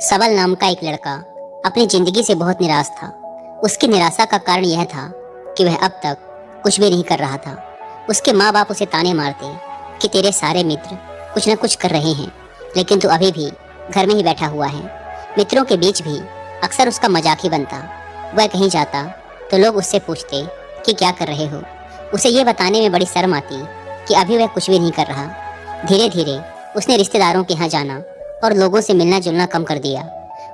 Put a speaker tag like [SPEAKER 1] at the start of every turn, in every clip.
[SPEAKER 1] सबल नाम का एक लड़का अपनी जिंदगी से बहुत निराश था। उसकी निराशा का कारण यह था कि वह अब तक कुछ भी नहीं कर रहा था। उसके माँ बाप उसे ताने मारते कि तेरे सारे मित्र कुछ न कुछ कर रहे हैं, लेकिन तू अभी भी घर में ही बैठा हुआ है। मित्रों के बीच भी अक्सर उसका मजाक ही बनता। वह कहीं जाता तो लोग उससे पूछते कि क्या कर रहे हो। उसे ये बताने में बड़ी शर्म आती कि अभी वह कुछ भी नहीं कर रहा। धीरे धीरे उसने रिश्तेदारों के यहाँ जाना और लोगों से मिलना जुलना कम कर दिया।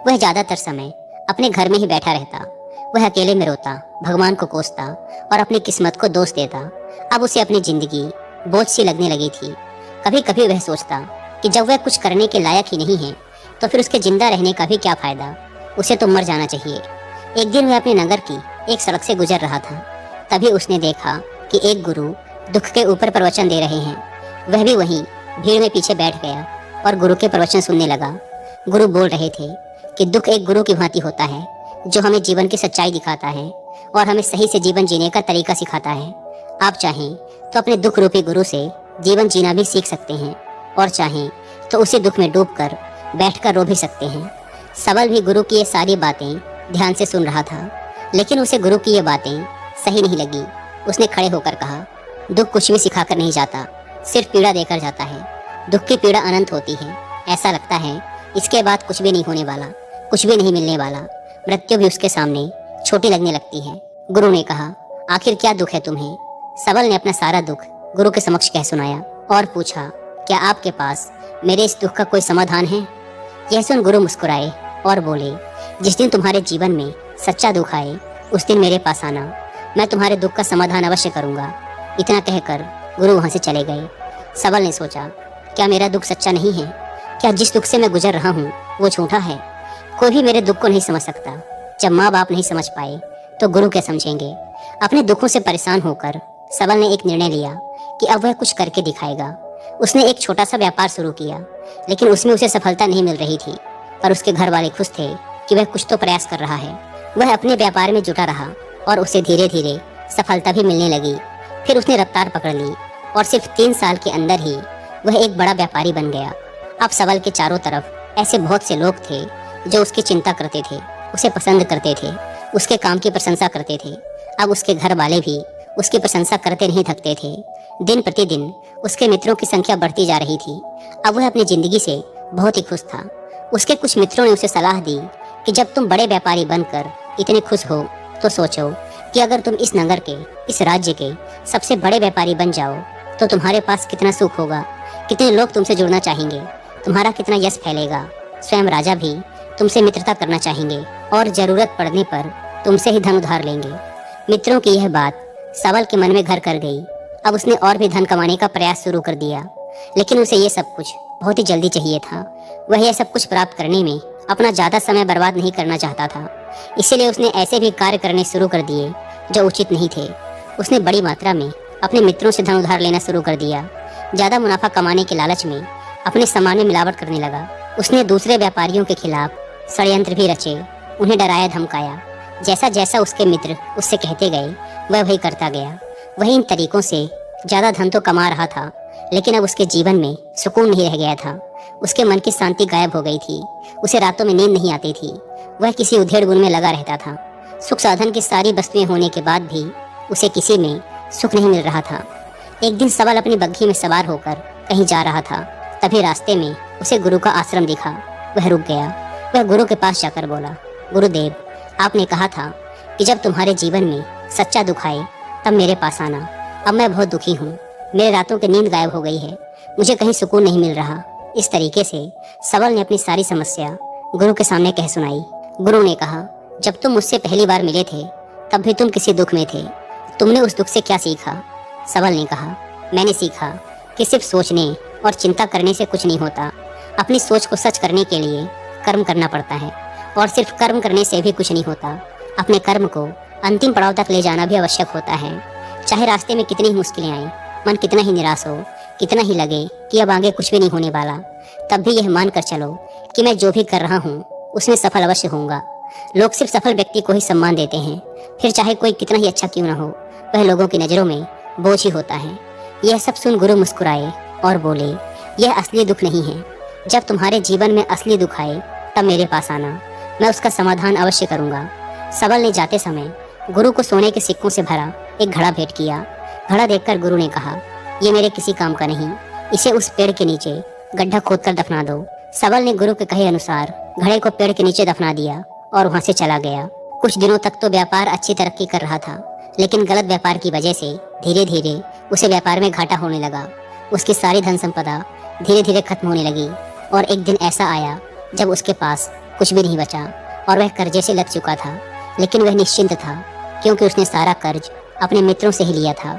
[SPEAKER 1] वह ज़्यादातर समय अपने घर में ही बैठा रहता। वह अकेले में रोता, भगवान को कोसता और अपनी किस्मत को दोष देता। अब उसे अपनी जिंदगी बोझ सी लगने लगी थी। कभी कभी वह सोचता कि जब वह कुछ करने के लायक ही नहीं है तो फिर उसके जिंदा रहने का भी क्या फायदा। उसे तो मर जाना चाहिए। एक दिन वह अपने नगर की एक सड़क से गुजर रहा था। तभी उसने देखा कि एक गुरु दुख के ऊपर प्रवचन दे रहे हैं। वह भी वहीं भीड़ में पीछे बैठ गया और गुरु के प्रवचन सुनने लगा। गुरु बोल रहे थे कि दुख एक गुरु की भांति होता है जो हमें जीवन की सच्चाई दिखाता है और हमें सही से जीवन जीने का तरीका सिखाता है। आप चाहें तो अपने दुख रूपी गुरु से जीवन जीना भी सीख सकते हैं और चाहें तो उसी दुख में डूबकर बैठकर रो भी सकते हैं। सबल भी गुरु की ये सारी बातें ध्यान से सुन रहा था, लेकिन उसे गुरु की ये बातें सही नहीं लगी। उसने खड़े होकर कहा, दुख कुछ भी सिखाकर नहीं जाता, सिर्फ पीड़ा देकर जाता है। दुख की पीड़ा अनंत होती है। ऐसा लगता है इसके बाद कुछ भी नहीं होने वाला, कुछ भी नहीं मिलने वाला। मृत्यु भी उसके सामने छोटी लगने लगती है। गुरु ने कहा, आखिर क्या दुख है तुम्हें? सबल ने अपना सारा दुख गुरु के समक्ष कह सुनाया और पूछा, क्या आपके पास मेरे इस दुख का कोई समाधान है? यह सुन गुरु मुस्कुराए और बोले, जिस दिन तुम्हारे जीवन में सच्चा दुख आए उस दिन मेरे पास आना, मैं तुम्हारे दुख का समाधान अवश्य करूंगा। इतना कहकर गुरु वहां से चले गए। सबल ने सोचा, क्या मेरा दुख सच्चा नहीं है? क्या जिस दुख से मैं गुजर रहा हूँ वो झूठा है? कोई भी मेरे दुख को नहीं समझ सकता। जब माँ बाप नहीं समझ पाए तो गुरु क्या समझेंगे? अपने दुखों से परेशान होकर सबल ने एक निर्णय लिया कि अब वह कुछ करके दिखाएगा। उसने एक छोटा सा व्यापार शुरू किया, लेकिन उसमें उसे सफलता नहीं मिल रही थी। पर उसके घर वाले खुश थे कि वह कुछ तो प्रयास कर रहा है। वह अपने व्यापार में जुटा रहा और उसे धीरे धीरे सफलता भी मिलने लगी। फिर उसने रफ्तार पकड़ ली और सिर्फ 3 साल के अंदर ही वह एक बड़ा व्यापारी बन गया। अब सबल के चारों तरफ ऐसे बहुत से लोग थे जो उसकी चिंता करते थे, उसे पसंद करते थे, उसके काम की प्रशंसा करते थे। अब उसके घर वाले भी उसकी प्रशंसा करते नहीं थकते थे। दिन प्रतिदिन उसके मित्रों की संख्या बढ़ती जा रही थी। अब वह अपनी जिंदगी से बहुत ही खुश था। उसके कुछ मित्रों ने उसे सलाह दी कि जब तुम बड़े व्यापारी बनकर इतने खुश हो तो सोचो कि अगर तुम इस नगर के, इस राज्य के सबसे बड़े व्यापारी बन जाओ तो तुम्हारे पास कितना सुख होगा, कितने लोग तुमसे जुड़ना चाहेंगे, तुम्हारा कितना यश फैलेगा। स्वयं राजा भी तुमसे मित्रता करना चाहेंगे और जरूरत पड़ने पर तुमसे ही धन उधार लेंगे। मित्रों की यह बात सबल के मन में घर कर गई। अब उसने और भी धन कमाने का प्रयास शुरू कर दिया, लेकिन उसे ये सब कुछ बहुत ही जल्दी चाहिए था। वह यह सब कुछ प्राप्त करने में अपना ज़्यादा समय बर्बाद नहीं करना चाहता था। इसीलिए उसने ऐसे भी कार्य करने शुरू कर दिए जो उचित नहीं थे। उसने बड़ी मात्रा में अपने मित्रों से धन उधार लेना शुरू कर दिया। ज़्यादा मुनाफा कमाने के लालच में अपने सामान में मिलावट करने लगा। उसने दूसरे व्यापारियों के खिलाफ षड्यंत्र भी रचे, उन्हें डराया धमकाया। जैसा जैसा उसके मित्र उससे कहते गए वह वही करता गया। वही इन तरीकों से ज़्यादा धन तो कमा रहा था, लेकिन अब उसके जीवन में सुकून नहीं रह गया था। उसके मन की शांति गायब हो गई थी। उसे रातों में नींद नहीं आती थी। वह किसी उधेड़-बुन में लगा रहता था। सुख साधन की सारी वस्तुएं होने के बाद भी उसे किसी में सुख नहीं मिल रहा था। एक दिन सबल अपनी बग्घी में सवार होकर कहीं जा रहा था। तभी रास्ते में उसे गुरु का आश्रम दिखा। वह रुक गया। वह गुरु के पास जाकर बोला, गुरुदेव, आपने कहा था कि जब तुम्हारे जीवन में सच्चा दुख आए तब मेरे पास आना। अब मैं बहुत दुखी हूँ। मेरे रातों की नींद गायब हो गई है। मुझे कहीं सुकून नहीं मिल रहा। इस तरीके से सबल ने अपनी सारी समस्या गुरु के सामने कह सुनाई। गुरु ने कहा, जब तुम मुझसे पहली बार मिले थे तब भी तुम किसी दुख में थे। तुमने उस दुख से क्या सीखा? सबल ने कहा, मैंने सीखा कि सिर्फ सोचने और चिंता करने से कुछ नहीं होता। अपनी सोच को सच करने के लिए कर्म करना पड़ता है और सिर्फ कर्म करने से भी कुछ नहीं होता। अपने कर्म को अंतिम पड़ाव तक ले जाना भी आवश्यक होता है। चाहे रास्ते में कितनी ही मुश्किलें आए, मन कितना ही निराश हो, कितना ही लगे कि अब आगे कुछ भी नहीं होने वाला, तब भी यह मान कर चलो कि मैं जो भी कर रहा हूँ उसमें सफल अवश्य होऊंगा। लोग सिर्फ सफल व्यक्ति को ही सम्मान देते हैं, फिर चाहे कोई कितना ही अच्छा क्यों ना हो, वह लोगों की नज़रों में बोझ ही होता है। यह सब सुन गुरु मुस्कुराए और बोले, यह असली दुख नहीं है। जब तुम्हारे जीवन में असली दुख आए तब मेरे पास आना, मैं उसका समाधान अवश्य करूंगा। सबल ने जाते समय गुरु को सोने के सिक्कों से भरा एक घड़ा भेंट किया। घड़ा देखकर गुरु ने कहा, ये मेरे किसी काम का नहीं, इसे उस पेड़ के नीचे गड्ढा खोदकर दफना दो। सबल ने गुरु के कहे अनुसार घड़े को पेड़ के नीचे दफना दिया और वहां से चला गया। कुछ दिनों तक तो व्यापार अच्छी तरक्की कर रहा था, लेकिन गलत व्यापार की वजह से धीरे धीरे उसे व्यापार में घाटा होने लगा। उसकी सारी धन संपदा धीरे धीरे खत्म होने लगी और एक दिन ऐसा आया जब उसके पास कुछ भी नहीं बचा और वह कर्जे से लग चुका था। लेकिन वह निश्चिंत था, क्योंकि उसने सारा कर्ज अपने मित्रों से ही लिया था।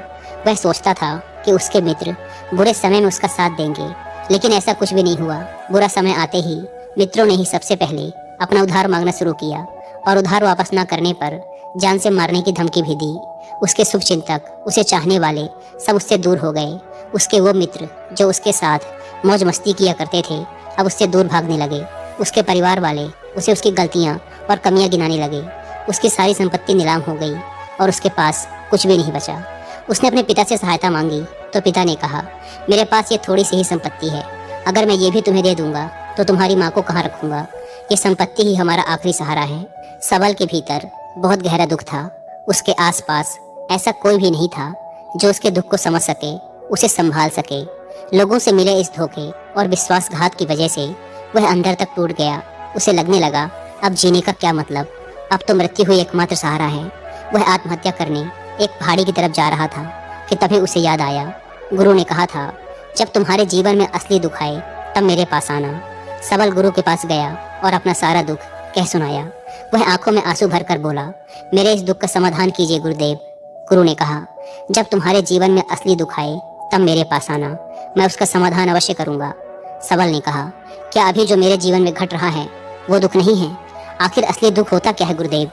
[SPEAKER 1] वह सोचता था कि उसके मित्र बुरे समय में उसका साथ देंगे, लेकिन ऐसा कुछ भी नहीं हुआ। बुरा समय आते ही मित्रों ने ही सबसे पहले अपना उधार मांगना शुरू किया और उधार वापस न करने पर जान से मारने की धमकी भी दी। उसके शुभ चिंतक, उसे चाहने वाले सब उससे दूर हो गए। उसके वो मित्र जो उसके साथ मौज मस्ती किया करते थे, अब उससे दूर भागने लगे। उसके परिवार वाले उसे उसकी गलतियां और कमियां गिनाने लगे। उसकी सारी संपत्ति नीलाम हो गई और उसके पास कुछ भी नहीं बचा। उसने अपने पिता से सहायता मांगी तो पिता ने कहा, मेरे पास ये थोड़ी सी ही संपत्ति है, अगर मैं ये भी तुम्हें दे दूंगा तो तुम्हारी माँ को कहाँ रखूंगा? ये संपत्ति ही हमारा आखिरी सहारा है। सबल के भीतर बहुत गहरा दुख था। उसके आसपास ऐसा कोई भी नहीं था जो उसके दुख को समझ सके, उसे संभाल सके। लोगों से मिले इस धोखे और विश्वासघात की वजह से वह अंदर तक टूट गया। उसे लगने लगा, अब जीने का क्या मतलब, अब तो मृत्यु ही एकमात्र सहारा है। वह आत्महत्या करने एक पहाड़ी की तरफ जा रहा था कि तभी उसे याद आया, गुरु ने कहा था, जब तुम्हारे जीवन में असली दुख आए तब मेरे पास आना। सबल गुरु के पास गया और अपना सारा दुख कह सुनाया। वह आंखों में आंसू भरकर बोला, मेरे इस दुख का समाधान कीजिए गुरुदेव। गुरु ने कहा, जब तुम्हारे जीवन में असली दुख आए तब मेरे पास आना, मैं उसका समाधान अवश्य करूंगा। सबल ने कहा, क्या अभी जो मेरे जीवन में घट रहा है वो दुख नहीं है? आखिर असली दुख होता क्या है गुरुदेव?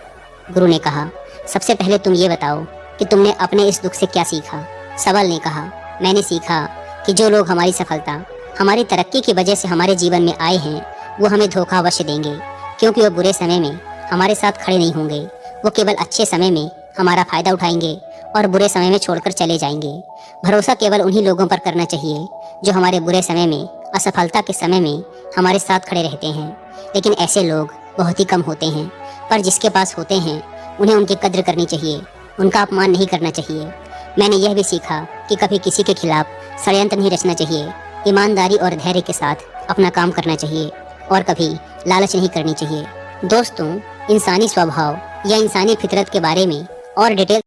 [SPEAKER 1] गुरु ने कहा, सबसे पहले तुम ये बताओ कि तुमने अपने इस दुख से क्या सीखा? सबल ने कहा, मैंने सीखा कि जो लोग हमारी सफलता, हमारी तरक्की की वजह से हमारे जीवन में आए हैं वो हमें धोखा अवश्य देंगे, क्योंकि वो बुरे समय में हमारे साथ खड़े नहीं होंगे। वो केवल अच्छे समय में हमारा फायदा उठाएंगे और बुरे समय में छोड़कर चले जाएंगे। भरोसा केवल उन्हीं लोगों पर करना चाहिए जो हमारे बुरे समय में, असफलता के समय में हमारे साथ खड़े रहते हैं। लेकिन ऐसे लोग बहुत ही कम होते हैं, पर जिसके पास होते हैं उन्हें उनकी कद्र करनी चाहिए, उनका अपमान नहीं करना चाहिए। मैंने यह भी सीखा कि कभी किसी के खिलाफ षड्यंत्र नहीं रचना चाहिए, ईमानदारी और धैर्य के साथ अपना काम करना चाहिए और कभी लालच नहीं करनी चाहिए। दोस्तों, इंसानी स्वभाव या इंसानी फितरत के बारे में और डिटेल